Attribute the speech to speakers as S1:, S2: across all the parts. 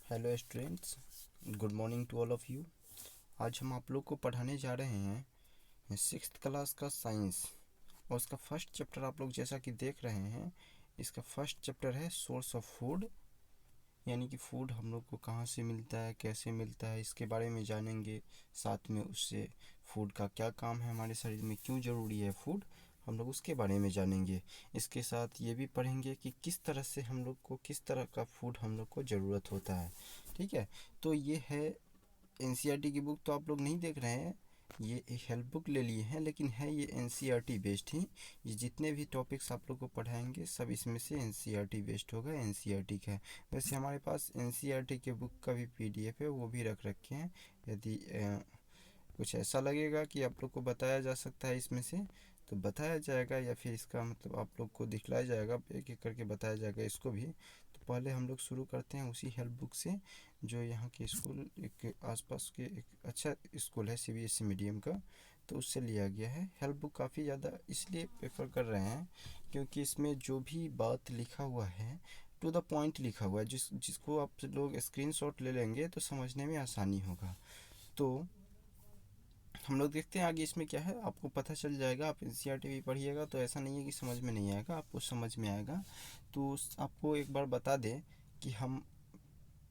S1: Hello students, good morning to all of you. आज हम आप लोग को पढ़ाने जा रहे हैं सिक्स्थ क्लास का साइंस और उसका फर्स्ट चैप्टर। आप लोग जैसा कि देख रहे हैं, इसका फर्स्ट चैप्टर है सोर्स ऑफ फूड, यानी कि फूड हम लोग को कहाँ से मिलता है, कैसे मिलता है, इसके बारे में जानेंगे। साथ में उससे फूड का क्या काम है, हमारे शरीर में क्यों ज़रूरी है फूड, हम लोग उसके बारे में जानेंगे। इसके साथ ये भी पढ़ेंगे कि किस तरह से हम लोग को, किस तरह का फूड हम लोग को ज़रूरत होता है। ठीक है, तो ये है एनसीईआरटी की बुक। तो आप लोग नहीं देख रहे हैं, ये एक हेल्प बुक ले लिए हैं, लेकिन है ये एनसीईआरटी बेस्ड ही। ये जितने भी टॉपिक्स आप लोग को पढ़ाएंगे सब इसमें से एनसीईआरटी बेस्ड होगा, एनसीईआरटी का है। वैसे हमारे पास एनसीईआरटी के बुक का भी पीडीएफ है, वो भी रख रखे हैं। यदि कुछ ऐसा लगेगा कि आप लोग को बताया जा सकता है इसमें से, तो बताया जाएगा, या फिर इसका मतलब आप लोग को दिखलाया जाएगा, एक एक करके बताया जाएगा इसको भी। तो पहले हम लोग शुरू करते हैं उसी हेल्प बुक से, जो यहाँ के स्कूल एक आसपास के एक अच्छा स्कूल है सीबीएसई मीडियम का, तो उससे लिया गया है। हेल्प बुक काफ़ी ज़्यादा इसलिए प्रेफर कर रहे हैं क्योंकि इसमें जो भी बात लिखा हुआ है टू द पॉइंट लिखा हुआ है, जिसको आप लोग स्क्रीनशॉट ले लेंगे तो समझने में आसानी होगा। तो हम लोग देखते हैं आगे इसमें क्या है, आपको पता चल जाएगा। आप एनसीईआरटी भी पढ़िएगा तो ऐसा नहीं है कि समझ में नहीं आएगा, आपको समझ में आएगा। तो आपको एक बार बता दें कि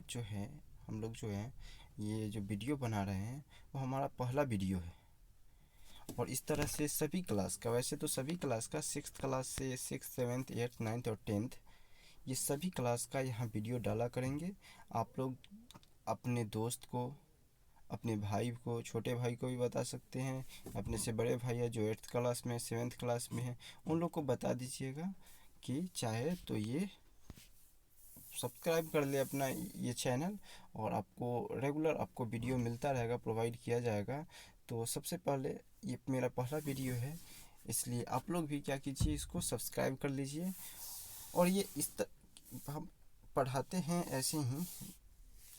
S1: जो है हम लोग जो है ये जो वीडियो बना रहे हैं वो हमारा पहला वीडियो है। और इस तरह से सभी क्लास का, वैसे तो सभी क्लास का, सिक्स्थ क्लास से सिक्स सेवन्थ एट्थ नाइन्थ और टेंथ, ये सभी क्लास का यहाँ वीडियो डाला करेंगे। आप लोग अपने दोस्त को, अपने भाई को, छोटे भाई को भी बता सकते हैं, अपने से बड़े भाई है जो एट्थ क्लास में, सेवन्थ क्लास में है, उन लोग को बता दीजिएगा कि चाहे तो ये सब्सक्राइब कर ले अपना ये चैनल, और आपको रेगुलर आपको वीडियो मिलता रहेगा, प्रोवाइड किया जाएगा। तो सबसे पहले ये मेरा पहला वीडियो है, इसलिए आप लोग भी क्या कीजिए, इसको सब्सक्राइब कर लीजिए। और ये हम पढ़ाते हैं ऐसे ही,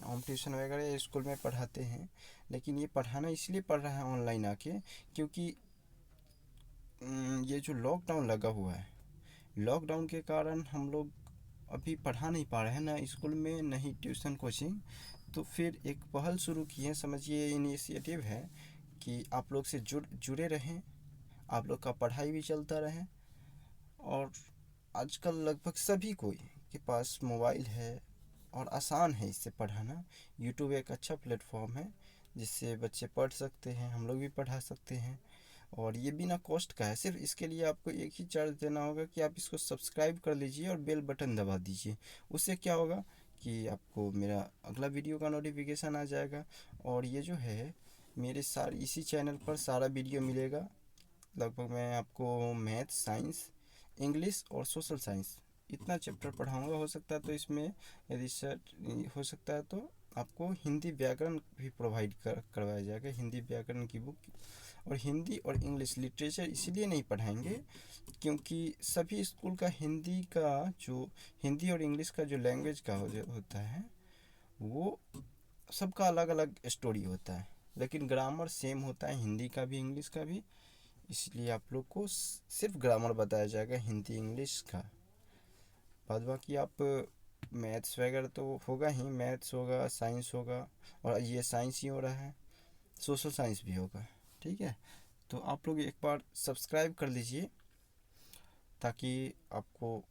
S1: हम ट्यूशन वगैरह स्कूल में पढ़ाते हैं, लेकिन ये पढ़ाना इसलिए पढ़ रहा है ऑनलाइन आके, क्योंकि ये जो लॉकडाउन लगा हुआ है, लॉकडाउन के कारण हम लोग अभी पढ़ा नहीं पा रहे हैं, ना स्कूल में ना ही ट्यूशन कोचिंग। तो फिर एक पहल शुरू की है, समझिए इनिशिएटिव है कि आप लोग से जुड़े रहें, आप लोग का पढ़ाई भी चलता रहे। और आजकल लगभग सभी कोई के पास मोबाइल है और आसान है इससे पढ़ाना। यूट्यूब एक अच्छा प्लेटफॉर्म है जिससे बच्चे पढ़ सकते हैं, हम लोग भी पढ़ा सकते हैं, और ये बिना कॉस्ट का है। सिर्फ इसके लिए आपको एक ही चार्ज देना होगा कि आप इसको सब्सक्राइब कर लीजिए और बेल बटन दबा दीजिए। उससे क्या होगा कि आपको मेरा अगला वीडियो का नोटिफिकेशन आ जाएगा। और ये जो है मेरे इसी चैनल पर सारा वीडियो मिलेगा। लगभग मैं आपको मैथ, साइंस, इंग्लिश और सोशल साइंस इतना चैप्टर पढ़ाऊंगा। हो सकता है तो इसमें यदि सर हो सकता है तो आपको हिंदी व्याकरण भी प्रोवाइड करवाया जाएगा, हिंदी व्याकरण की बुक। और हिंदी और इंग्लिश लिटरेचर इसीलिए नहीं पढ़ाएंगे क्योंकि सभी स्कूल का हिंदी और इंग्लिश का जो लैंग्वेज का होता है वो सबका अलग अलग स्टोरी होता है, लेकिन ग्रामर सेम होता है हिंदी का भी इंग्लिश का भी। इसलिए आप लोग को सिर्फ ग्रामर बताया जाएगा हिंदी इंग्लिश का। बाद बाकी आप मैथ्स वगैरह तो होगा ही, मैथ्स होगा, साइंस होगा, और ये साइंस ही हो रहा है, सोशल साइंस भी होगा। ठीक है, तो आप लोग एक बार सब्सक्राइब कर लीजिए ताकि आपको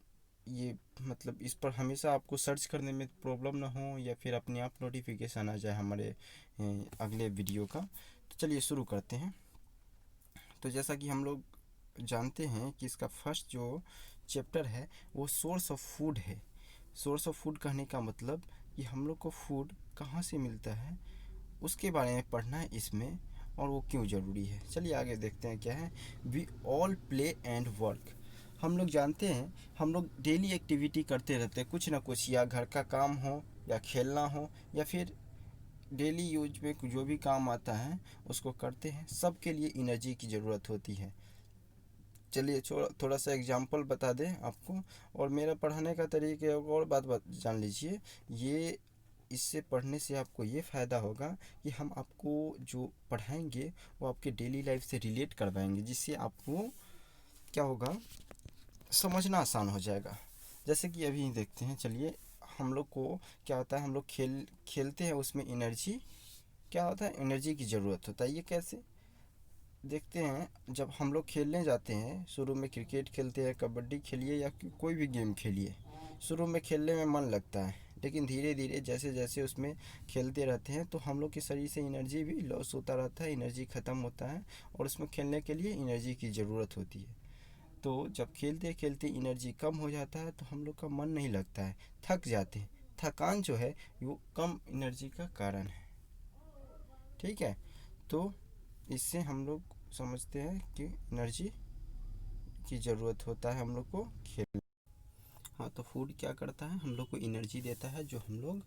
S1: ये मतलब इस पर हमेशा आपको सर्च करने में प्रॉब्लम ना हो, या फिर अपने आप नोटिफिकेशन आ जाए हमारे अगले वीडियो का। तो चलिए शुरू करते हैं। तो जैसा कि हम लोग जानते हैं कि इसका फर्स्ट जो चैप्टर है वो सोर्स ऑफ फूड है। सोर्स ऑफ फूड कहने का मतलब कि हम लोग को फूड कहाँ से मिलता है उसके बारे में पढ़ना है इसमें, और वो क्यों ज़रूरी है। चलिए आगे देखते हैं क्या है। We all play and work. हम लोग जानते हैं, हम लोग डेली एक्टिविटी करते रहते हैं कुछ ना कुछ, या घर का काम हो, या खेलना हो, या फिर डेली यूज में जो भी काम आता है उसको करते हैं। सब के लिए एनर्जी की ज़रूरत होती है। चलिए थोड़ा सा एग्जांपल बता दें आपको, और मेरा पढ़ाने का तरीका और बात जान लीजिए। ये इससे पढ़ने से आपको ये फ़ायदा होगा कि हम आपको जो पढ़ाएंगे वो आपके डेली लाइफ से रिलेट करवाएंगे, जिससे आपको क्या होगा, समझना आसान हो जाएगा। जैसे कि अभी देखते हैं, चलिए हम लोग को क्या होता है, हम लोग खेलते हैं, उसमें एनर्जी क्या होता है, एनर्जी की ज़रूरत होता है। ये कैसे देखते हैं, जब हम लोग खेलने जाते हैं, शुरू में क्रिकेट खेलते हैं, कबड्डी खेलिए या कोई भी गेम खेलिए, शुरू में खेलने में मन लगता है, लेकिन धीरे धीरे जैसे जैसे उसमें खेलते रहते हैं तो हम लोग के शरीर से एनर्जी भी लॉस होता रहता है, एनर्जी ख़त्म होता है, और उसमें खेलने के लिए एनर्जी की ज़रूरत होती है। तो जब खेलते खेलते एनर्जी कम हो जाता है तो हम लोग का मन नहीं लगता है, थक जाते हैं। थकान जो है वो कम एनर्जी का कारण है। ठीक है, तो इससे हम लोग समझते हैं कि एनर्जी की ज़रूरत होता है हम लोग को खेल। हाँ, तो फूड क्या करता है, हम लोग को एनर्जी देता है, जो हम लोग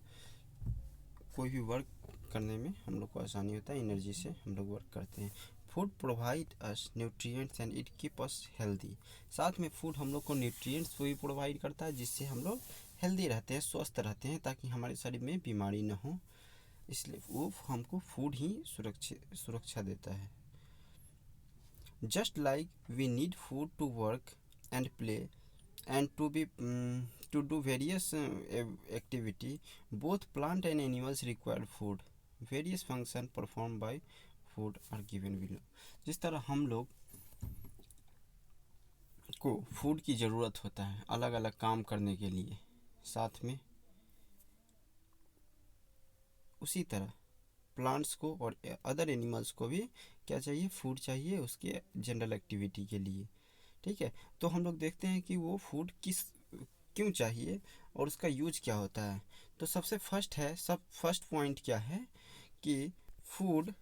S1: कोई भी वर्क करने में हम लोग को आसानी होता है, एनर्जी से हम लोग वर्क करते हैं। Food provide us nutrients and it keep us healthy. साथ में फूड हम लोग को न्यूट्रिएंट्स भी प्रोवाइड करता है, जिससे हम लोग हेल्दी रहते हैं, स्वस्थ रहते हैं, ताकि हमारे शरीर में बीमारी ना हो। इसलिए वो हमको फूड ही सुरक्षा देता है। Just like we need food to work and play and to do various activity, both plant and animals require food. Various function performed by food are given below. जिस तरह हम लोग को फूड की ज़रूरत होता है अलग अलग काम करने के लिए, साथ में उसी तरह प्लांट्स को और अदर एनिमल्स को भी क्या चाहिए, फूड चाहिए उसके जनरल एक्टिविटी के लिए। ठीक है, तो हम लोग देखते हैं कि वो फूड क्यों चाहिए और उसका यूज क्या होता है। तो सबसे फर्स्ट पॉइंट क्या है कि food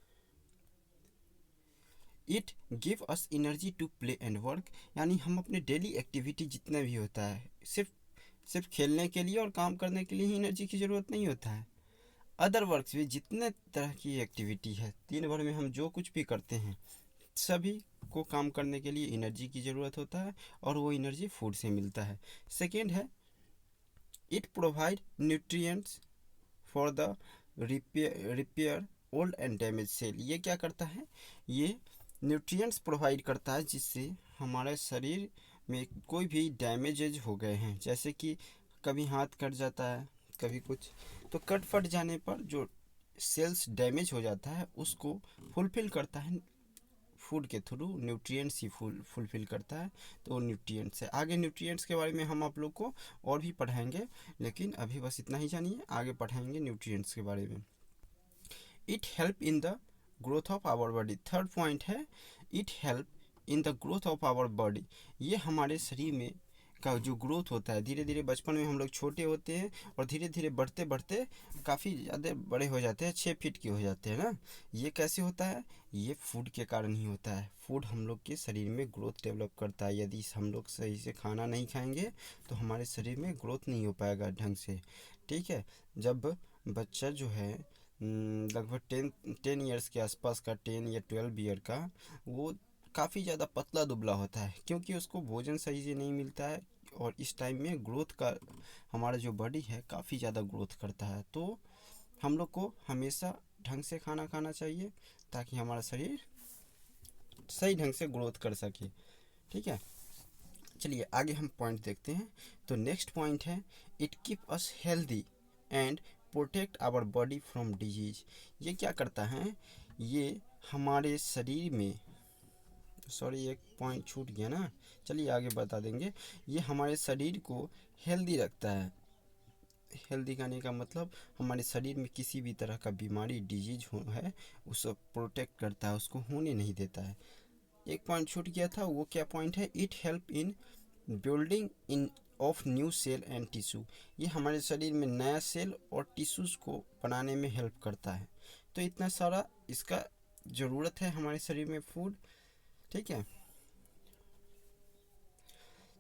S1: it give us energy to play and work. यानी हम अपने डेली एक्टिविटी जितना भी होता है, सिर्फ खेलने के लिए और काम करने के लिए ही एनर्जी की ज़रूरत नहीं होता है। अदर वर्क्स भी जितने तरह की एक्टिविटी है, दिन भर में हम जो कुछ भी करते हैं, सभी को काम करने के लिए एनर्जी की ज़रूरत होता है, और वो एनर्जी फूड से मिलता है। सेकेंड है, it provide nutrients for the repair old and damage cell. ये क्या करता है, ये न्यूट्रिएंट्स प्रोवाइड करता है, जिससे हमारे शरीर में कोई भी डैमेजेज हो गए हैं, जैसे कि कभी हाथ कट जाता है, कभी कुछ, तो कट फट जाने पर जो सेल्स डैमेज हो जाता है उसको फुलफिल करता है फूड के थ्रू, न्यूट्रिएंट्स ही फुलफिल करता है। तो न्यूट्रिएंट्स है, आगे न्यूट्रिएंट्स के बारे में हम आप लोग को और भी पढ़ाएंगे, लेकिन अभी बस इतना ही जानिए, आगे पढ़ाएंगे न्यूट्रिएंट्स के बारे में। It help in the growth of our body. Third point है, it help in the growth of our body. ये हमारे शरीर में का जो ग्रोथ होता है, धीरे धीरे बचपन में हम लोग छोटे होते हैं और धीरे धीरे बढ़ते बढ़ते काफ़ी ज़्यादा बड़े हो जाते हैं, 6 फीट के हो जाते हैं ना। ये कैसे होता है, ये फूड के कारण ही होता है। फूड हम लोग के शरीर में ग्रोथ डेवलप करता है। यदि हम लोग सही से खाना नहीं खाएंगे तो हमारे शरीर में ग्रोथ नहीं हो पाएगा ढंग से। ठीक है, जब बच्चा जो है लगभग 10 ईयर्स के आसपास का, 10 या 12 ईयर का, वो काफ़ी ज़्यादा पतला दुबला होता है, क्योंकि उसको भोजन सही से नहीं मिलता है, और इस टाइम में ग्रोथ का हमारा जो बॉडी है काफ़ी ज़्यादा ग्रोथ करता है। तो हम लोग को हमेशा ढंग से खाना खाना चाहिए, ताकि हमारा शरीर सही ढंग से ग्रोथ कर सके। ठीक है, चलिए आगे हम पॉइंट देखते हैं। तो नेक्स्ट पॉइंट है, it keep us healthy and protect our body from disease. ये क्या करता है, ये हमारे शरीर में, सॉरी एक पॉइंट छूट गया ना, चलिए आगे बता देंगे। ये हमारे शरीर को हेल्दी रखता है। हेल्दी खाने का मतलब हमारे शरीर में किसी भी तरह का बीमारी, डिजीज है, उसको प्रोटेक्ट करता है, उसको होने नहीं देता है। एक पॉइंट छूट गया था, वो क्या पॉइंट है, it help in building in of new cell and tissue. ये हमारे शरीर में नया सेल और टिश्यूज़ को बनाने में हेल्प करता है। तो इतना सारा इसका ज़रूरत है हमारे शरीर में फूड। ठीक है,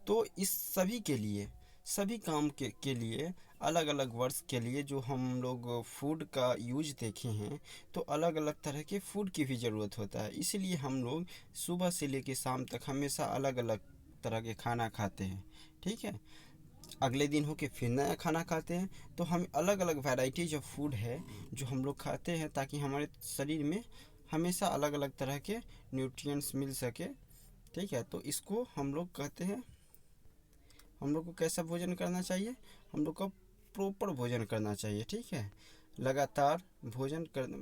S1: तो इस सभी के लिए, सभी काम के लिए, अलग अलग वर्ष के लिए जो हम लोग फूड का यूज देखे हैं, तो अलग अलग तरह के फूड की भी ज़रूरत होता है। इसलिए हम लोग सुबह से लेकर शाम तक हमेशा अलग अलग तरह के खाना खाते हैं। ठीक है, अगले दिन हो के फिर नया खाना खाते हैं। तो हम अलग अलग वैरायटीज ऑफ फूड है जो हम लोग खाते हैं, ताकि हमारे शरीर में हमेशा अलग अलग तरह के न्यूट्रिएंट्स मिल सके। ठीक है, तो इसको हम लोग कहते हैं, हम लोग को कैसा भोजन करना चाहिए, हम लोग को प्रॉपर भोजन करना चाहिए, ठीक है। लगातार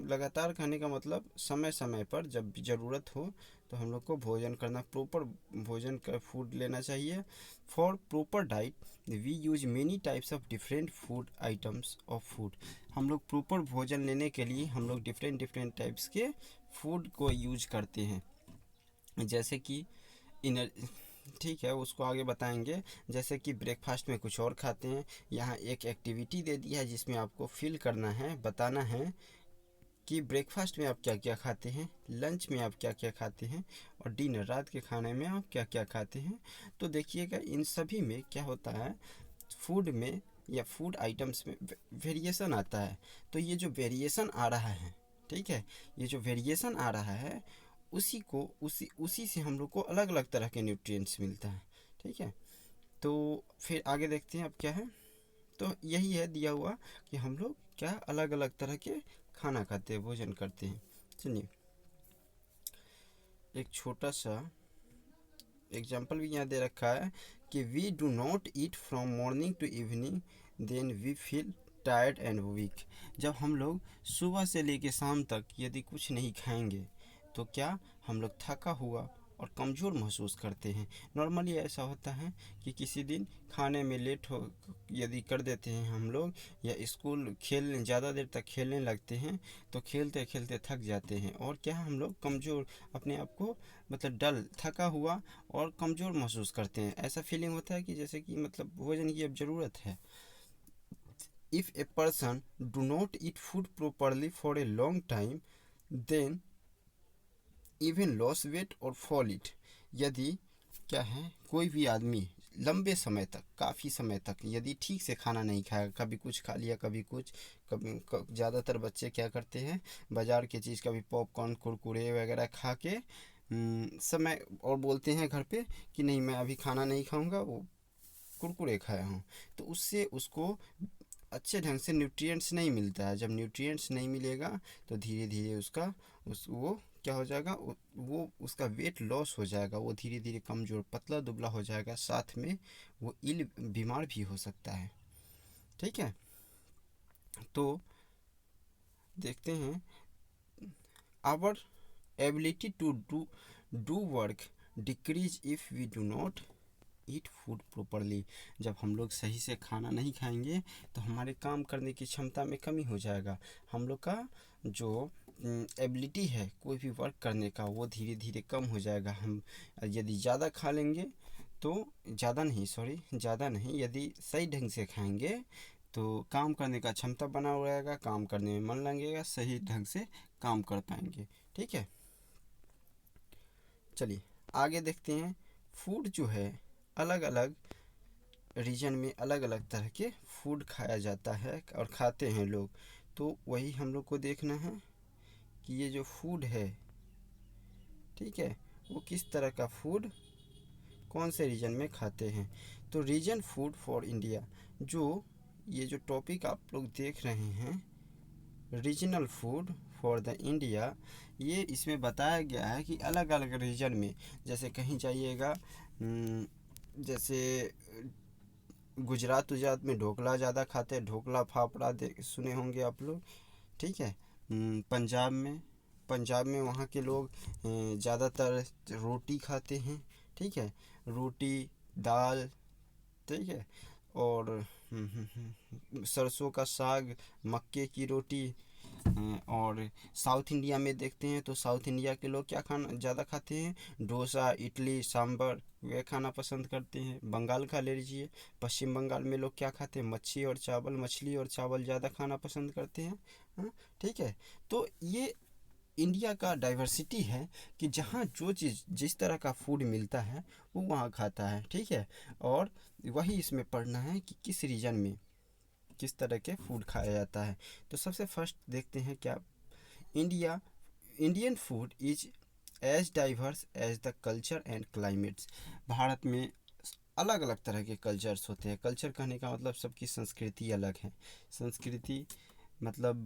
S1: लगातार खाने का मतलब समय समय पर जब भी ज़रूरत हो तो हम लोग को भोजन करना, प्रॉपर भोजन का फूड लेना चाहिए। For proper diet we use many types of different food items of food. हम लोग प्रॉपर भोजन लेने के लिए हम लोग डिफरेंट डिफरेंट टाइप्स के फूड को यूज करते हैं, जैसे कि इनर ठीक है, उसको आगे बताएंगे। जैसे कि ब्रेकफास्ट में कुछ और खाते हैं। यहाँ एक एक्टिविटी दे दिया है जिसमें आपको फिल करना है, बताना है कि ब्रेकफास्ट में आप क्या क्या खाते हैं, लंच में आप क्या क्या खाते हैं, और डिनर रात के खाने में आप क्या क्या खाते हैं। तो देखिएगा इन सभी में क्या होता है, फूड में या फूड आइटम्स में वेरिएशन आता है। तो ये जो वेरिएशन आ रहा है, ठीक है, ये जो वेरिएशन आ रहा है उसी से हम लोग को अलग अलग तरह के न्यूट्रिएंट्स मिलता है, ठीक है। तो फिर आगे देखते हैं अब क्या है। तो यही है दिया हुआ कि हम लोग क्या अलग अलग तरह के खाना खाते हैं, भोजन करते हैं। चलिए एक छोटा सा एग्जाम्पल भी यहाँ दे रखा है कि we do not eat from morning to evening then we feel tired and weak. जब हम लोग सुबह से लेकर शाम तक यदि कुछ नहीं खाएंगे तो क्या हम लोग थका हुआ और कमज़ोर महसूस करते हैं। नॉर्मली ऐसा होता है कि किसी दिन खाने में लेट हो यदि कर देते हैं हम लोग, या स्कूल खेलने ज़्यादा देर तक खेलने लगते हैं तो खेलते खेलते थक जाते हैं, और क्या हम लोग कमज़ोर, अपने आप को मतलब डल, थका हुआ और कमज़ोर महसूस करते हैं। ऐसा फीलिंग होता है कि जैसे कि मतलब भोजन की अब ज़रूरत है। If a person do not eat food properly for a long time then even loss weight और फॉल इट। यदि क्या है, कोई भी आदमी लंबे समय तक, काफ़ी समय तक यदि ठीक से खाना नहीं खाया, कभी कुछ खा लिया कभी कुछ, ज़्यादातर बच्चे क्या करते हैं, बाज़ार की चीज़, कभी पॉपकॉर्न कुरकुरे वगैरह खा के समय और बोलते हैं घर पे कि नहीं मैं अभी खाना नहीं खाऊंगा, वो कुरकुरे खाया हूँ। तो उससे उसको अच्छे ढंग से न्यूट्रिएंट्स नहीं मिलता है। जब न्यूट्रिएंट्स नहीं मिलेगा तो धीरे धीरे उसका वो क्या हो जाएगा, वो उसका वेट लॉस हो जाएगा, वो धीरे धीरे कमज़ोर पतला दुबला हो जाएगा, साथ में वो बीमार भी हो सकता है, ठीक है। तो देखते हैं, our ability to do work decreases if we do not eat food properly. जब हम लोग सही से खाना नहीं खाएंगे तो हमारे काम करने की क्षमता में कमी हो जाएगा। हम लोग का जो एबिलिटी है कोई भी वर्क करने का, वो धीरे धीरे कम हो जाएगा। हम यदि ज़्यादा खा लेंगे तो ज़्यादा नहीं, यदि सही ढंग से खाएंगे तो काम करने का क्षमता बना हुआ रहेगा, काम करने में मन लगेगा, सही ढंग से काम कर पाएंगे, ठीक है। चलिए आगे देखते हैं। फूड जो है अलग अलग रीजन में अलग अलग तरह के फूड खाया जाता है और खाते हैं लोग। तो वही हम लोग को देखना है कि ये जो फूड है, ठीक है, वो किस तरह का फूड कौन से रीजन में खाते हैं। तो रीजन फूड फॉर इंडिया, जो ये जो टॉपिक आप लोग देख रहे हैं, regional food for the India, ये इसमें बताया गया है कि अलग अलग रीजन में, जैसे कहीं जाइएगा, जैसे गुजरात में ढोकला ज़्यादा खाते हैं, ढोकला फाफड़ा सुने होंगे आप लोग, ठीक है। पंजाब में वहाँ के लोग ज़्यादातर रोटी खाते हैं, ठीक है, रोटी दाल, ठीक है, और सरसों का साग, मक्के की रोटी। और साउथ इंडिया में देखते हैं तो साउथ इंडिया के लोग क्या खाना ज़्यादा खाते हैं, डोसा इडली सांभर वे खाना पसंद करते हैं। बंगाल का ले लीजिए, पश्चिम बंगाल में लोग क्या खाते हैं, मछली और चावल ज़्यादा खाना पसंद करते हैं, हाँ, ठीक है। तो ये इंडिया का डाइवर्सिटी है कि जहाँ जो चीज़ जिस तरह का फूड मिलता है वो वहाँ खाता है, ठीक है। और वही इसमें पढ़ना है कि किस रीजन में किस तरह के फूड खाया जाता है। तो सबसे फर्स्ट देखते हैं क्या, India Indian food is as diverse as the culture and climates. Bharat में अलग अलग तरह के कल्चर्स होते हैं। कल्चर कहने का मतलब सबकी संस्कृति अलग है। संस्कृति मतलब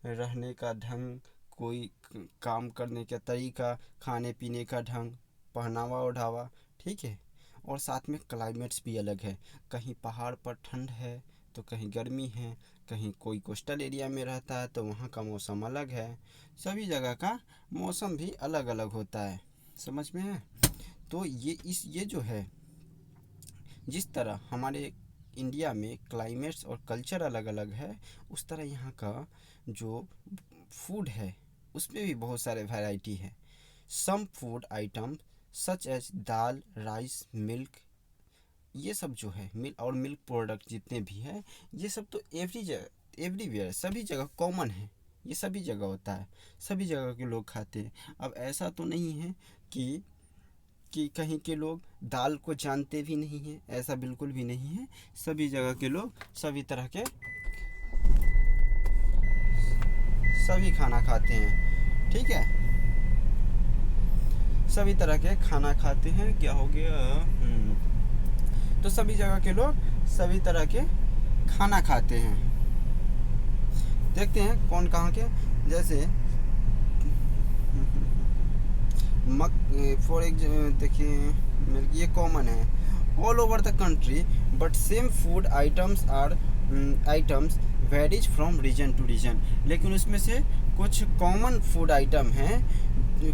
S1: रहने का ढंग, कोई काम करने का तरीका, खाने पीने का ढंग, पहनावा ओढ़ावा, ठीक है। और साथ में क्लाइमेट्स भी अलग है। कहीं पहाड़ पर ठंड है तो कहीं गर्मी है, कहीं कोई कोस्टल एरिया में रहता है तो वहाँ का मौसम अलग है। सभी जगह का मौसम भी अलग अलग होता है, समझ में है। तो ये जो है, जिस तरह हमारे इंडिया में क्लाइमेट्स और कल्चर अलग अलग है, उस तरह यहाँ का जो फूड है उसमें भी बहुत सारे वैरायटी है। Some food item such as dal, rice, milk, ये सब जो है मिल्क प्रोडक्ट जितने भी हैं, ये सब तो एवरीवेयर सभी जगह कॉमन है। ये सभी जगह होता है, सभी जगह के लोग खाते हैं। अब ऐसा तो नहीं है कि कहीं के लोग दाल को जानते भी नहीं हैं, ऐसा बिल्कुल भी नहीं है। सभी जगह के लोग सभी तरह के सभी खाना खाते हैं, ठीक है। सभी तरह के खाना खाते हैं। क्या हो गया? तो सभी जगह के लोग सभी तरह के खाना खाते हैं। देखते हैं कौन कहाँ के, जैसे फॉर देखिए, ये कॉमन है all over the country, but same food items varies from region to region. लेकिन उसमें से कुछ कॉमन फूड आइटम हैं,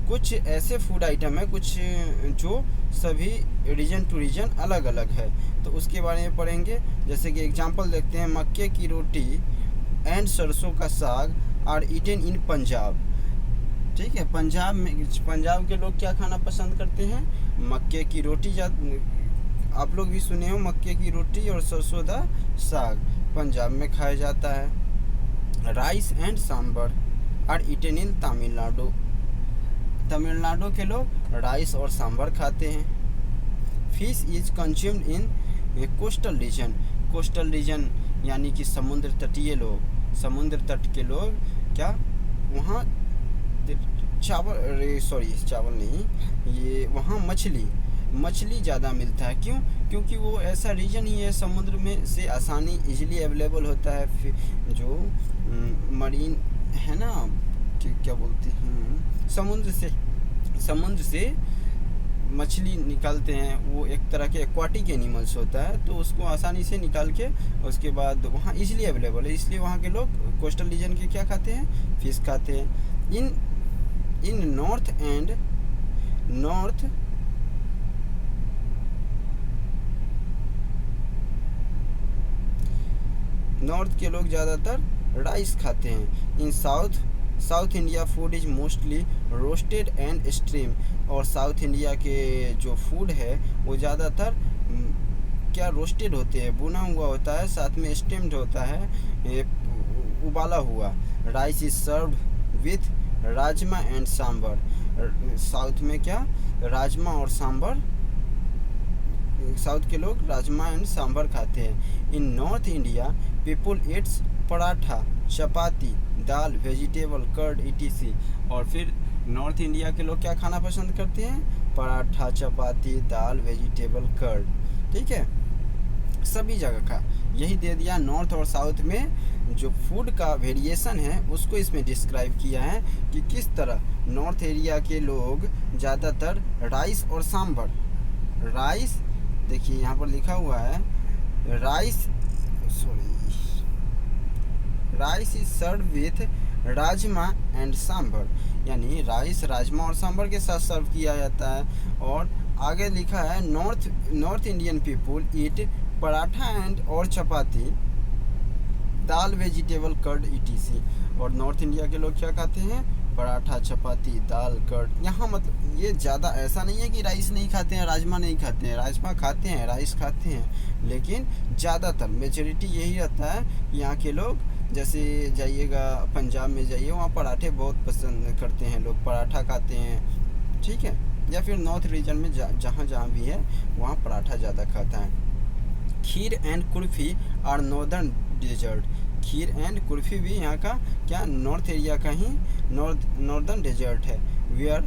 S1: कुछ ऐसे फूड आइटम है कुछ जो सभी रीजन टू रीजन अलग अलग है। तो उसके बारे में पढ़ेंगे। जैसे कि एग्जांपल देखते हैं, मक्के की रोटी एंड सरसों का साग आर ईटन इन पंजाब। ठीक है, पंजाब के लोग क्या खाना पसंद करते हैं? मक्के की रोटी। आप लोग भी सुने हो, मक्के की रोटी और सरसों का साग पंजाब में खाया जाता है। Rice and sambar are eaten in Tamil Nadu. Tamil Nadu के लोग राइस और सांभर खाते हैं। Fish is consumed in coastal region. Coastal region यानी कि समुद्र तटीय लोग, समुद्र तट के लोग क्या वहाँ चावल नहीं, ये वहाँ मछली ज़्यादा मिलता है। क्यों? क्योंकि वो ऐसा रीजन ही है समुद्र में से आसानी इजीली अवेलेबल होता है। जो मरीन है ना, क्या बोलते हैं, समुद्र से मछली निकालते हैं। वो एक तरह के एक्वाटिक एनिमल्स होता है, तो उसको आसानी से निकाल के उसके बाद वहाँ इजीली अवेलेबल है, इसलिए वहाँ के लोग कोस्टल रीजन के क्या खाते हैं? फिश खाते हैं। इन नॉर्थ के लोग ज़्यादातर राइस खाते हैं। In south India food is mostly roasted and steam. और साउथ इंडिया के जो फूड है वो ज़्यादातर क्या रोस्टेड होते हैं, भुना हुआ होता है, साथ में स्टीम्ड होता है, उबाला हुआ। Rice is serve with rajma and sambar. South में क्या राजमा और सांबर, साउथ के लोग राजमा एंड सांबर खाते हैं। In north India people eats paratha, chapati, dal, vegetable, curd etc। और फिर नॉर्थ इंडिया के लोग क्या खाना पसंद करते हैं? Paratha, chapati, dal, vegetable, curd. ठीक है, सभी जगह का यही दे दिया। नॉर्थ और साउथ में जो फूड का वेरिएशन है उसको इसमें डिस्क्राइब किया है कि किस तरह नॉर्थ एरिया के लोग ज़्यादातर राइस और सांभर, राइस देखिए यहाँ पर लिखा हुआ है rice is serve with rajma and sambar, यानी राइस राजमा और सांभर के साथ सर्व किया जाता है। और आगे लिखा है north Indian people eat paratha and और चपाती, दाल, वेजिटेबल, कर्ड etc। और नॉर्थ इंडिया के लोग क्या खाते हैं? पराठा, चपाती, दाल, कर्ड। यहाँ मतलब ये ज़्यादा ऐसा नहीं है कि राइस नहीं खाते हैं, राजमा नहीं खाते हैं, राजमा खाते हैं, राइस खाते हैं, लेकिन ज़्यादातर मेजॉरिटी यही रहता है। यहाँ के लोग जैसे जाइएगा पंजाब में जाइए, वहाँ पराठे बहुत पसंद करते हैं लोग, पराठा खाते हैं। ठीक है, या फिर नॉर्थ रीजन में जहाँ भी है वहाँ पराठा ज़्यादा खाता है। Kheer and kulfi are northern dessert. Kheer and kulfi भी यहाँ का क्या नॉर्थ एरिया का ही नॉर्दर्न डेजर्ट है। Where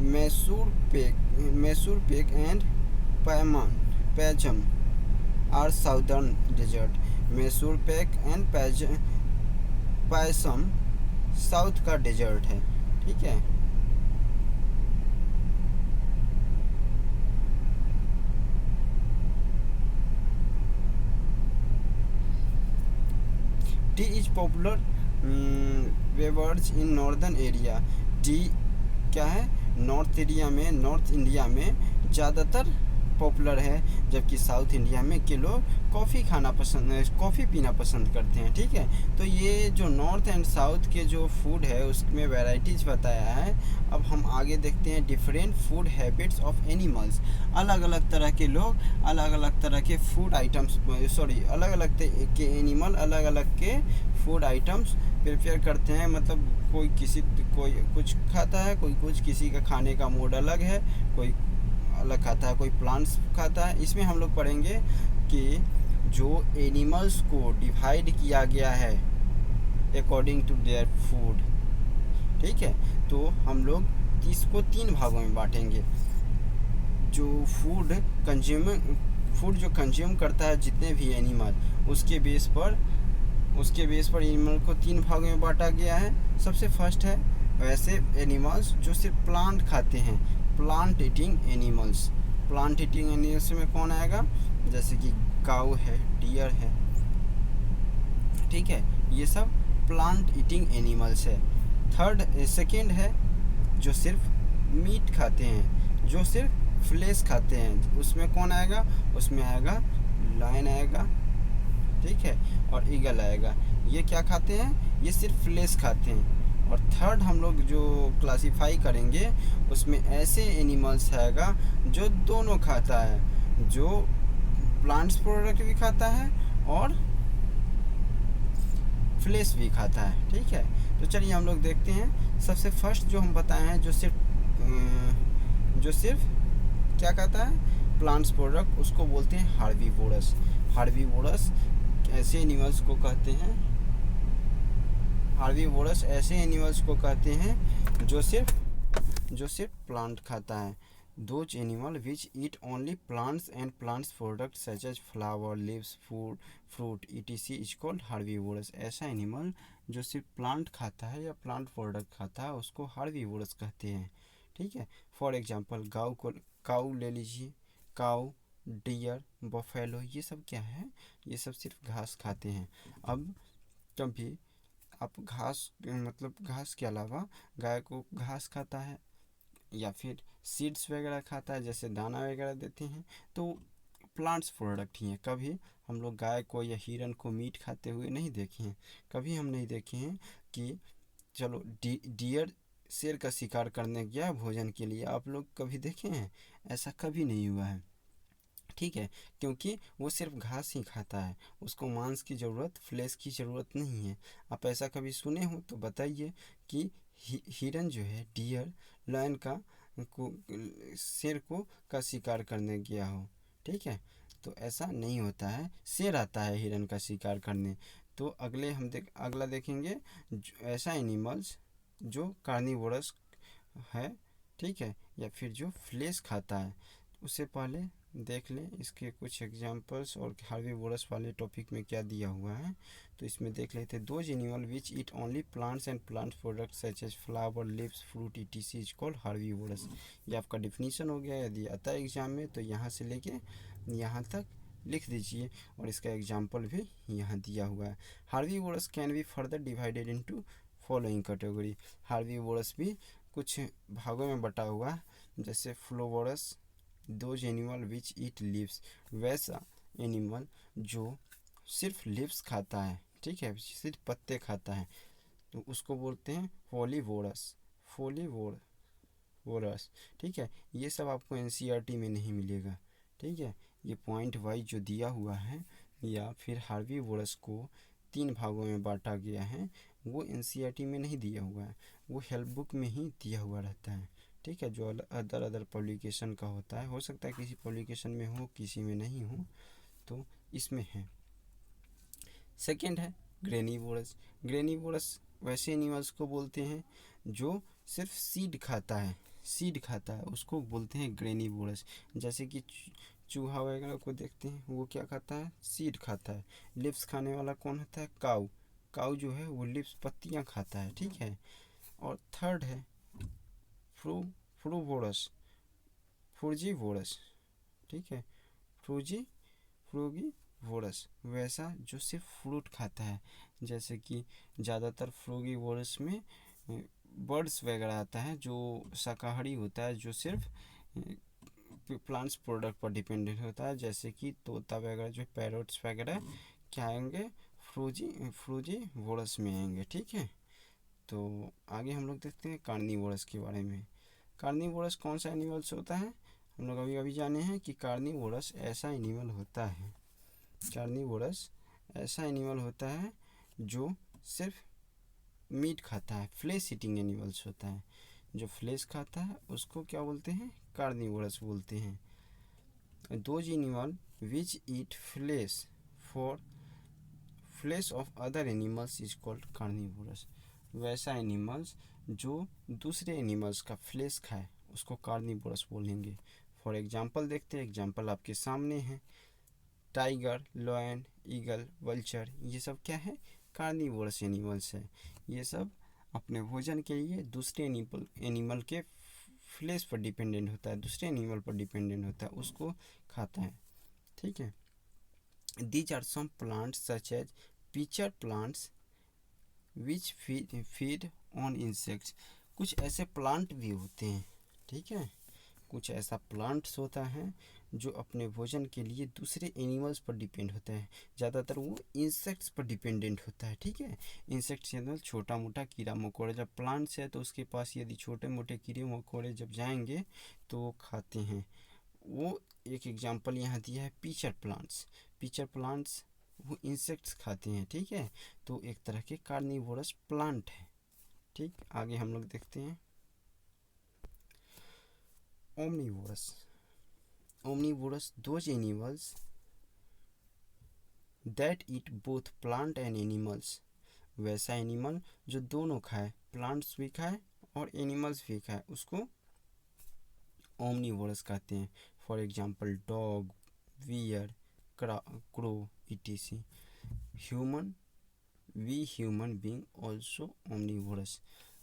S1: Mysore pak and payasam are southern dessert. Mysore pak and payasam south का डेजर्ट है। ठीक है, tea is popular beverage in northern area. Tea क्या है, नॉर्थ एरिया में, नॉर्थ इंडिया में ज़्यादातर पॉपुलर है, जबकि साउथ इंडिया में के लोग कॉफ़ी पीना पसंद करते हैं। ठीक है, तो ये जो नॉर्थ एंड साउथ के जो फूड है उसमें वैराइटीज़ बताया है। अब हम आगे देखते हैं different food habits of animals. अलग अलग तरह के लोग अलग अलग तरह के फूड आइटम्स अलग अलग के एनिमल अलग अलग के फूड आइटम्स प्रिपेयर करते हैं। मतलब कोई कुछ खाता है, कोई कुछ, किसी का खाने का मूड अलग है, कोई अलग खाता है, कोई प्लांट्स खाता है। इसमें हम लोग पढ़ेंगे कि जो एनिमल्स को डिवाइड किया गया है अकॉर्डिंग टू देयर फूड। ठीक है, तो हम लोग इसको 3 भागों में बांटेंगे। जो फूड जो कंज्यूम करता है जितने भी एनिमल, उसके बेस पर एनिमल को 3 भागों में बांटा गया है। सबसे फर्स्ट है वैसे एनिमल्स जो सिर्फ प्लांट खाते हैं, plant eating animals. Plant eating animals में कौन आएगा, जैसे कि काऊ है, डियर है। ठीक है, ये सब प्लांट ईटिंग एनिमल्स है। सेकेंड है जो सिर्फ मीट खाते हैं, जो सिर्फ फ्लेश खाते हैं, उसमें कौन आएगा, उसमें आएगा लायन आएगा। ठीक है, और ईगल आएगा। ये क्या खाते हैं, ये सिर्फ फ्लेश खाते हैं। और थर्ड हम लोग जो क्लासिफाई करेंगे उसमें ऐसे एनिमल्स आएगा जो दोनों खाता है, जो प्लांट्स प्रोडक्ट भी खाता है और फ्लेश भी खाता है। ठीक है, तो चलिए हम लोग देखते हैं। सबसे फर्स्ट जो हम बताए हैं जो सिर्फ क्या खाता है, प्लांट्स प्रोडक्ट, उसको बोलते हैं हार्बीवोरस। हार्बीवोरस ऐसे एनिमल्स को कहते हैं, हार्बीवोरस ऐसे एनिमल्स को कहते हैं जो सिर्फ प्लांट खाता है। Those animal which eat only plants and plants product such as flower, leaves, fruit etc is called herbivorous. ऐसा एनिमल जो सिर्फ प्लांट खाता है या प्लांट प्रोडक्ट खाता है उसको हार्बीवोरस कहते हैं। ठीक है, फॉर एग्जांपल काऊ ले लीजिए, काऊ, डियर, बफेलो, ये सब क्या है, ये सब सिर्फ घास खाते हैं। अब कभी आप घास के अलावा गाय को घास खाता है या फिर सीड्स वगैरह खाता है, जैसे दाना वगैरह देते हैं, तो प्लांट्स प्रोडक्ट ही हैं। कभी हम लोग गाय को या हिरन को मीट खाते हुए नहीं देखे हैं, कभी हम नहीं देखे हैं कि चलो डियर शेर का शिकार करने गया भोजन के लिए। आप लोग कभी देखे हैं, ऐसा कभी नहीं हुआ है। ठीक है, क्योंकि वो सिर्फ घास ही खाता है, उसको मांस की ज़रूरत, फ्लेश की ज़रूरत नहीं है। आप ऐसा कभी सुने हो तो बताइए कि हिरन जो है, डियर, लायन शेर को का शिकार करने गया हो। ठीक है, तो ऐसा नहीं होता है, शेर आता है हिरन का शिकार करने। तो अगला देखेंगे ऐसा एनिमल्स जो कार्निवोरस है। ठीक है, या फिर जो फ्लेश खाता है। उससे पहले देख लें इसके कुछ एग्जांपल्स और हार्बीवोरस वाले टॉपिक में क्या दिया हुआ है, तो इसमें देख लेते हैं। Those animal which eat only plants and plant product such as flower, leaves, fruit etc is called herbivorous. ये आपका डिफिनीशन हो गया। यदि आता है एग्जाम में तो यहाँ से लेके यहाँ तक लिख दीजिए, और इसका एग्जाम्पल भी यहाँ दिया हुआ है। Herbivores can be further divided into following category. Herbivores भी कुछ भागों में बटा हुआ है, जैसे folivores, those animal which eat leaves, वैसा एनिमल जो सिर्फ लीव्स खाता है। ठीक है, सिर्फ पत्ते खाता है, तो उसको बोलते हैं फॉलीवोरस। फॉलीवोरस। ठीक है, ये सब आपको एनसीईआरटी में नहीं मिलेगा। ठीक है, ये पॉइंट वाइज जो दिया हुआ है, या फिर हार्बीवोरस को 3 भागों में बांटा गया है, वो एनसीईआरटी में नहीं दिया हुआ है, वो हेल्प बुक में ही दिया हुआ रहता है। ठीक है, जो अदर पब्लिकेशन का होता है, हो सकता है किसी पब्लिकेशन में हो, किसी में नहीं हो, तो इसमें है। सेकेंड है ग्रेनिवोरस। ग्रेनिवोरस वैसे एनिमल्स को बोलते हैं जो सिर्फ सीड खाता है, उसको बोलते हैं ग्रेनिवोरस। जैसे कि चूहा वगैरह को देखते हैं, वो क्या खाता है, सीड खाता है। लिप्स खाने वाला कौन होता है, काऊ जो है वो लिप्स, पत्तियाँ खाता है। ठीक है, और थर्ड है फ्रूजीवोरस। ठीक है, फ्रूजीवोरस वोरस वैसा जो सिर्फ फ्रूट खाता है, जैसे कि ज़्यादातर फ्रूगीवोरस में बर्ड्स वगैरह आता है जो शाकाहारी होता है, जो सिर्फ प्लांट्स प्रोडक्ट पर डिपेंडेंट होता है, जैसे कि तोता वगैरह जो पैरोट्स वगैरह क्या आएंगे, फ्रूजीवोरस में आएंगे। ठीक है, तो आगे हम लोग देखते हैं कार्निवोरस के बारे में। कार्निवोरस कौन सा एनिमल्स होता है, हम लोग अभी अभी जाने हैं कि कार्निवोरस ऐसा एनिमल होता है, कार्निवोरस ऐसा एनिमल होता है जो सिर्फ मीट खाता है, फ्लेश ईटिंग एनिमल्स होता है। जो फ्लेश खाता है उसको क्या बोलते हैं, कार्निवोरस बोलते हैं। Those animal which eat flesh for flesh of other animals is called carnivorous. वैसा एनिमल्स जो दूसरे एनिमल्स का फ्लेश खाए उसको कार्निवोरस बोलेंगे। फॉर एग्जांपल देखते हैं, एग्जांपल आपके सामने है, टाइगर, लॉयन, ईगल, वल्चर, ये सब क्या है, कार्निवोरस एनिमल्स है। ये सब अपने भोजन के लिए दूसरे एनिमल के फ्लेश पर डिपेंडेंट होता है, दूसरे एनिमल पर डिपेंडेंट होता है, उसको खाता है। ठीक है, these are some plants such as pitcher plants which feed on insects. कुछ ऐसे प्लांट भी होते हैं, ठीक है, कुछ ऐसा प्लांट्स होता है जो अपने भोजन के लिए दूसरे एनिमल्स पर डिपेंड होता है, ज़्यादातर वो इंसेक्ट्स पर डिपेंडेंट होता है। ठीक है, इंसेक्ट्स के अंदर छोटा मोटा कीड़ा मकोड़ा, जब प्लांट्स है तो उसके पास यदि छोटे मोटे कीड़े मकोड़े जब जाएंगे तो वो खाते हैं। वो एक एग्जांपल यहाँ दिया है पिचर प्लांट्स। पिचर प्लांट्स वो इंसेक्ट्स खाते हैं। ठीक है, तो एक तरह के कार्निवोरस प्लांट है। ठीक, आगे हम लोग देखते हैं omnivorous. Omnivorous those animals that eat both plant and animals. वैसा एनिमल जो दोनों खाए, प्लांट्स भी खाए और एनिमल्स भी खाए, उसको ओमनीवोरस कहते हैं। For example dog, bear, crow, etc. Human, we human being also omnivorous.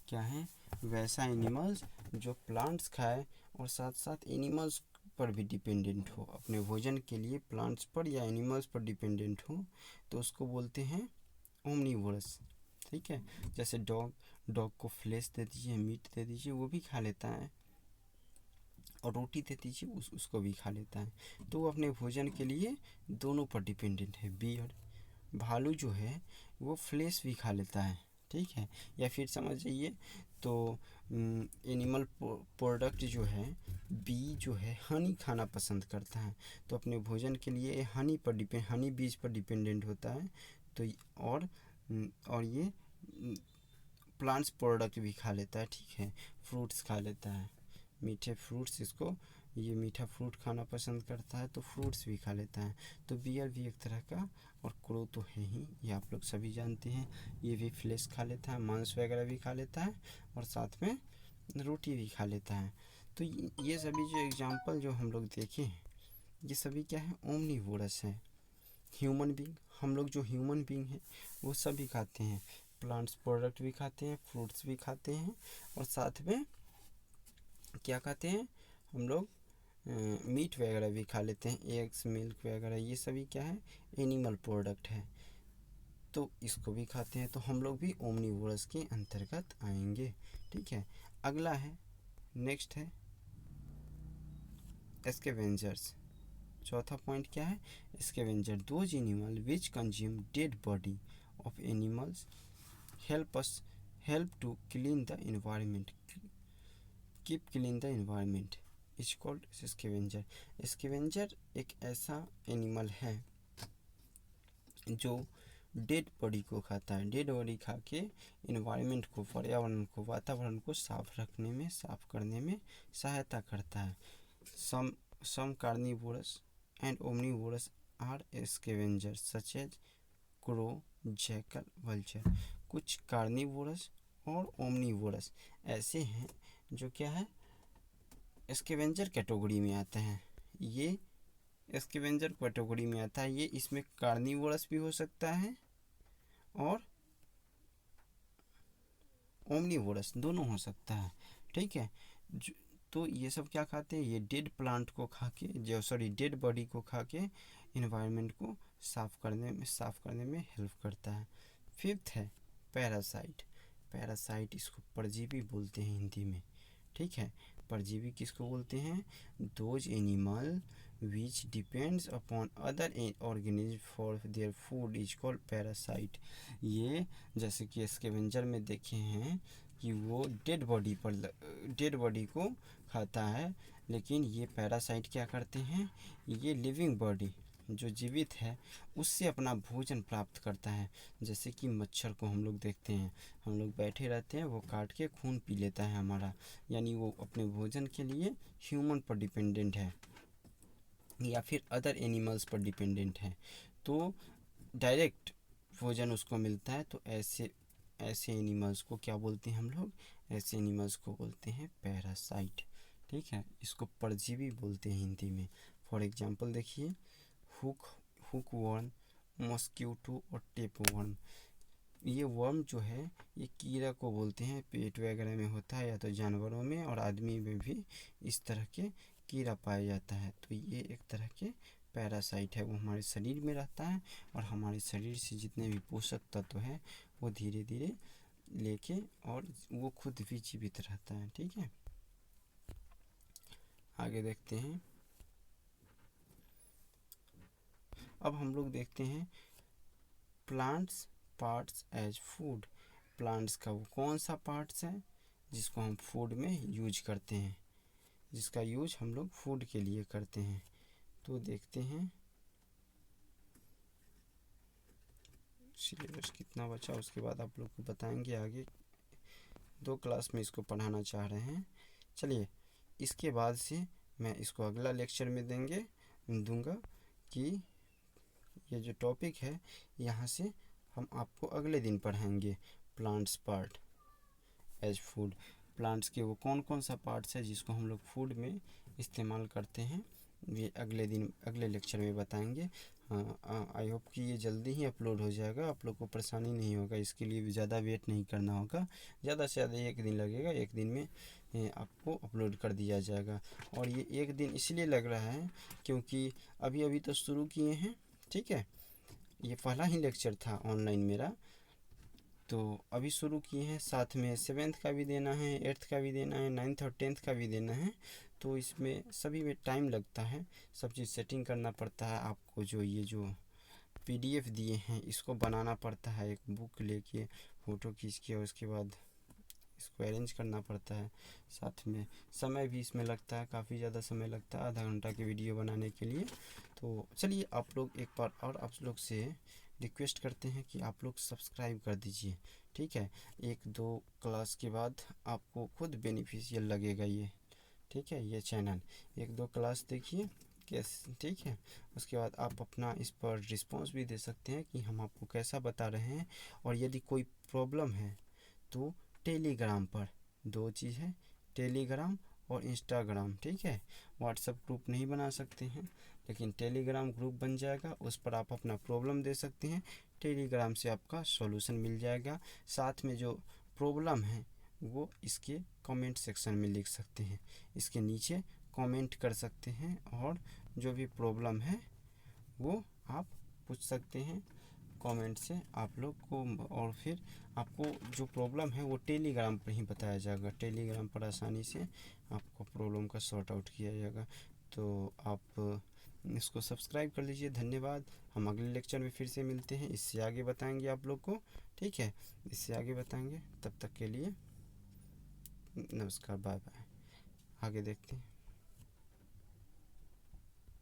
S1: क्या है, वैसा एनिमल्स जो प्लांट्स खाए और साथ साथ एनिमल्स पर भी डिपेंडेंट हो, अपने भोजन के लिए प्लांट्स पर या एनिमल्स पर डिपेंडेंट हो, तो उसको बोलते हैं ओमनीवोरस। ठीक है, जैसे डॉग को फ्लेश दे दीजिए, मीट दे दीजिए, वो भी खा लेता है, और रोटी दे दीजिए उसको भी खा लेता है। तो वो अपने भोजन के लिए दोनों पर डिपेंडेंट है। बियर, भालू जो है वो फ्लेश भी खा लेता है। ठीक है, या फिर समझ जाइए तो एनिमल प्रोडक्ट जो है, बी जो है हनी खाना पसंद करता है, तो अपने भोजन के लिए हनी बीज पर डिपेंडेंट होता है। तो और ये प्लांट्स प्रोडक्ट भी खा लेता है। ठीक है, फ्रूट्स खा लेता है, मीठे फ्रूट्स, इसको ये मीठा फ्रूट खाना पसंद करता है तो फ्रूट्स भी खा लेता है। तो बियर भी एक तरह का, और क्रो तो है ही, ये आप लोग सभी जानते हैं, ये भी फ्लेश खा लेता है, मांस वगैरह भी खा लेता है, और साथ में रोटी भी खा लेता है। तो ये सभी जो एग्जाम्पल जो हम लोग देखे हैं, ये सभी क्या है, ओमनीवोरस है। ह्यूमन बींग, हम लोग जो ह्यूमन बींग हैं वो सभी खाते हैं, प्लांट्स प्रोडक्ट भी खाते हैं, फ्रूट्स भी खाते हैं, और साथ में क्या खाते हैं हम लोग, मीट वगैरह भी खा लेते हैं, एग्स, मिल्क वगैरह, ये सभी क्या है, एनिमल प्रोडक्ट है, तो इसको भी खाते हैं। तो हम लोग भी ओमनीवोरस के अंतर्गत आएंगे। ठीक है, अगला है, नेक्स्ट है स्कैवेंजर्स। चौथा पॉइंट क्या है, scavenger those animal which consume dead body of animals help to clean the environment, keep clean the environment is called scavenger. Scavenger एक ऐसा एनिमल है जो डेड बॉडी को खाता है, डेड बॉडी खा के इन्वायरमेंट को, पर्यावरण को, वातावरण को साफ रखने में, साफ करने में सहायता करता है। Some carnivores and omnivores are scavengers such as crow, jackal, vulture. कुछ कार्निवोरस और ओमनीवोरस ऐसे हैं जो क्या है, स्कैवेंजर कैटेगरी में आते हैं। ये स्कैवेंजर कैटेगरी में आता है, ये इसमें कार्निवोरस भी हो सकता है और ओमनीवोरस दोनों हो सकता है। ठीक है, तो ये सब क्या खाते हैं, ये डेड प्लांट को खा के, जो डेड बॉडी को खा के इन्वायरमेंट को साफ़ करने में हेल्प करता है। फिफ्थ है पैरासाइट। पैरासाइट इसको परजीवी बोलते हैं हिंदी में, ठीक है। परजीवी किसको बोलते हैं? Those animal which depends upon other organism for their food is called parasite. ये जैसे कि स्कैवेंजर में देखे हैं कि वो डेड बॉडी को खाता है, लेकिन ये पैरासाइट क्या करते हैं, ये लिविंग बॉडी जो जीवित है उससे अपना भोजन प्राप्त करता है। जैसे कि मच्छर को हम लोग देखते हैं, हम लोग बैठे रहते हैं, वो काट के खून पी लेता है हमारा, यानी वो अपने भोजन के लिए ह्यूमन पर डिपेंडेंट है या फिर अदर एनिमल्स पर डिपेंडेंट है, तो डायरेक्ट भोजन उसको मिलता है। तो ऐसे एनिमल्स को क्या बोलते हैं हम लोग? ऐसे एनिमल्स को बोलते हैं पैरासाइट, ठीक है। इसको परजीवी बोलते हैं हिंदी में। फॉर एग्जांपल देखिए, हुक वर्म, मॉस्क्यूटो और टेप वर्म। ये वर्म जो है ये कीड़ा को बोलते हैं, पेट वगैरह में होता है या तो जानवरों में, और आदमी में भी इस तरह के कीड़ा पाया जाता है। तो ये एक तरह के पैरासाइट है, वो हमारे शरीर में रहता है और हमारे शरीर से जितने भी पोषक तत्व हैं वो धीरे धीरे लेके, और वो खुद भी जीवित रहता है, ठीक है। आगे देखते हैं। अब हम लोग देखते हैं plants parts as food. Plants का वो कौन सा पार्ट्स है जिसको हम फूड में यूज करते हैं, जिसका यूज हम लोग फूड के लिए करते हैं। तो देखते हैं सिलेबस कितना बचा, उसके बाद आप लोग को बताएंगे। आगे 2 क्लास में इसको पढ़ाना चाह रहे हैं। चलिए, इसके बाद से मैं इसको अगला लेक्चर में दूंगा कि ये जो टॉपिक है यहाँ से हम आपको अगले दिन पढ़ाएंगे। Plants part as food, plants के वो कौन कौन सा पार्ट्स है जिसको हम लोग फूड में इस्तेमाल करते हैं, ये अगले लेक्चर में बताएंगे। आई होप कि ये जल्दी ही अपलोड हो जाएगा, आप लोग को परेशानी नहीं होगा, इसके लिए भी ज़्यादा वेट नहीं करना होगा। ज़्यादा से ज़्यादा 1 दिन लगेगा, 1 दिन में आपको अपलोड कर दिया जाएगा। और ये 1 दिन इसलिए लग रहा है क्योंकि अभी तो शुरू किए हैं, ठीक है। ये पहला ही लेक्चर था ऑनलाइन मेरा, तो अभी शुरू किए हैं। साथ में 7th का भी देना है, 8th का भी देना है, 9th और 10th का भी देना है। तो इसमें सभी में टाइम लगता है, सब चीज़ सेटिंग करना पड़ता है। आपको जो PDF दिए हैं इसको बनाना पड़ता है, एक बुक लेके फ़ोटो खींच के, और उसके बाद इसको अरेंज करना पड़ता है। साथ में समय भी इसमें लगता है, काफ़ी ज़्यादा समय लगता है आधा घंटा की वीडियो बनाने के लिए। तो चलिए, आप लोग एक बार और आप लोग से रिक्वेस्ट करते हैं कि आप लोग सब्सक्राइब कर दीजिए, ठीक है। 1-2 क्लास के बाद आपको खुद बेनिफिशियल लगेगा ये, ठीक है। ये चैनल 1-2 क्लास देखिए कैसे, ठीक है। उसके बाद आप अपना इस पर रिस्पांस भी दे सकते हैं कि हम आपको कैसा बता रहे हैं। और यदि कोई प्रॉब्लम है तो टेलीग्राम पर 2 चीज़ है, टेलीग्राम और इंस्टाग्राम, ठीक है। व्हाट्सएप ग्रुप नहीं बना सकते हैं, लेकिन टेलीग्राम ग्रुप बन जाएगा, उस पर आप अपना प्रॉब्लम दे सकते हैं। टेलीग्राम से आपका सॉल्यूशन मिल जाएगा। साथ में जो प्रॉब्लम है वो इसके कमेंट सेक्शन में लिख सकते हैं, इसके नीचे कमेंट कर सकते हैं, और जो भी प्रॉब्लम है वो आप पूछ सकते हैं कमेंट से आप लोग को। और फिर आपको जो प्रॉब्लम है वो टेलीग्राम पर ही बताया जाएगा, टेलीग्राम पर आसानी से आपको प्रॉब्लम का सॉर्ट आउट किया जाएगा। तो आप इसको सब्सक्राइब कर लीजिए। धन्यवाद। हम अगले लेक्चर में फिर से मिलते हैं, इससे आगे बताएंगे आप लोग को, ठीक है। इससे आगे बताएंगे, तब तक के लिए नमस्कार, बाय बाय। आगे देखते हैं।